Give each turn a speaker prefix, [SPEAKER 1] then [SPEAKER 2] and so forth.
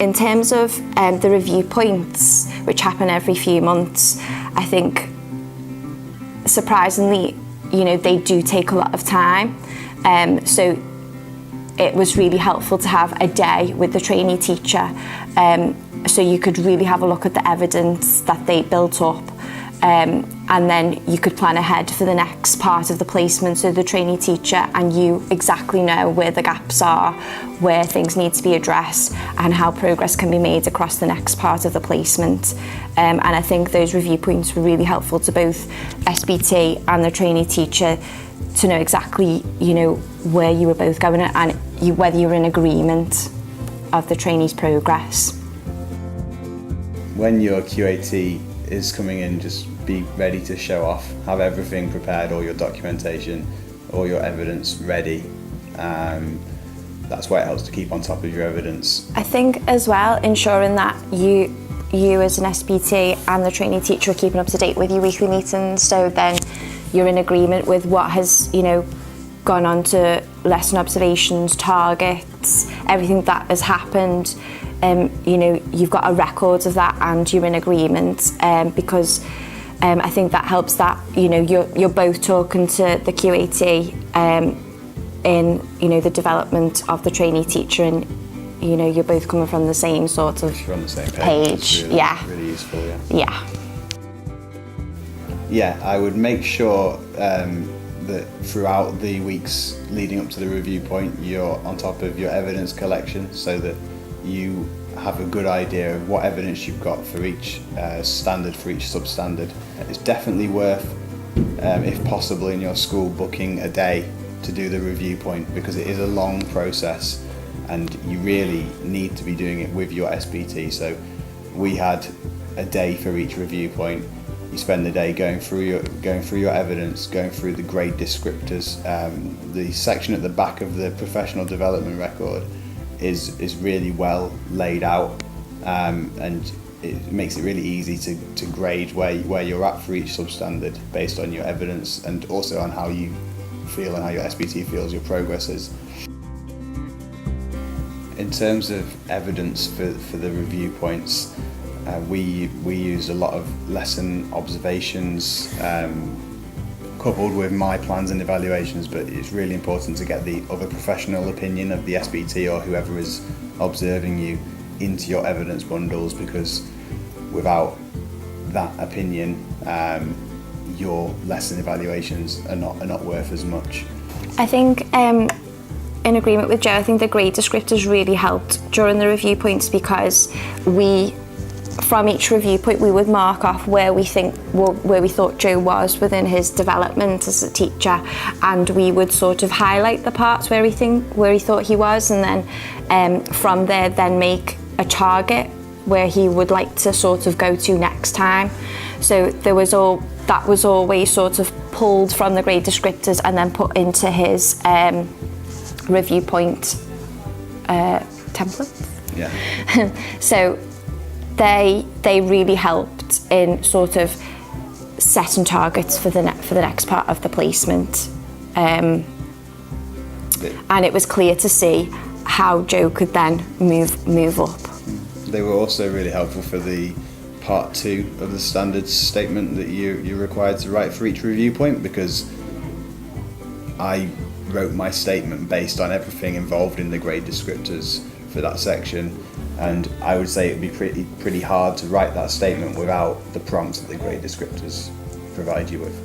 [SPEAKER 1] in terms of the review points, which happen every few months, I think surprisingly, they do take a lot of time. So it was really helpful to have a day with the trainee teacher, so you could really have a look at the evidence that they built up, and then you could plan ahead for the next part of the placement, so the trainee teacher and you exactly know where the gaps are, where things need to be addressed, and how progress can be made across the next part of the placement. And I think those review points were really helpful to both SBT and the trainee teacher to know exactly, where you were both going and whether you were in agreement of the trainee's progress.
[SPEAKER 2] When your QAT is coming in, just be ready to show off, have everything prepared, all your documentation, all your evidence ready. That's why it helps to keep on top of your evidence.
[SPEAKER 1] I think as well, ensuring that you as an SBT and the trainee teacher are keeping up to date with your weekly meetings, so then you're in agreement with what has, gone on to lesson observations, targets, everything that has happened. You've got a record of that and you're in agreement, because I think that helps that, you're both talking to the QAT in, the development of the trainee teacher, and, you're both coming from the same sort of
[SPEAKER 2] You're on the same
[SPEAKER 1] page.
[SPEAKER 2] Really,
[SPEAKER 1] yeah.
[SPEAKER 2] Really useful, yeah.
[SPEAKER 1] Yeah.
[SPEAKER 2] Yeah, I would make sure that throughout the weeks leading up to the review point, you're on top of your evidence collection, so that you have a good idea of what evidence you've got for each standard, for each substandard. It's definitely worth, if possible in your school, booking a day to do the review point, because it is a long process and you really need to be doing it with your SBT. So we had a day for each review point. You spend the day going through your evidence, going through the grade descriptors. The section at the back of the professional development record is really well laid out, and it makes it really easy to grade where you're at for each substandard based on your evidence, and also on how you feel and how your SBT feels your progress is. In terms of evidence for the review points, we use a lot of lesson observations coupled with my plans and evaluations, but it's really important to get the other professional opinion of the SBT or whoever is observing you into your evidence bundles, because without that opinion, your lesson evaluations are not worth as much.
[SPEAKER 1] I think in agreement with Joe, I think the grade descriptors really helped during the review points, because from each review point we would mark off where we thought Joe was within his development as a teacher, and we would sort of highlight the parts where he thought he was, and then from there then make a target where he would like to sort of go to next time. So that was always sort of pulled from the grade descriptors and then put into his review point template.
[SPEAKER 2] Yeah.
[SPEAKER 1] So they really helped in sort of setting targets for the next part of the placement, and it was clear to see how Joe could then move up.
[SPEAKER 2] They were also really helpful for the part 2 of the standards statement that you're required to write for each review point, because I wrote my statement based on everything involved in the grade descriptors for that section, and I would say it would be pretty hard to write that statement without the prompts that the grade descriptors provide you with.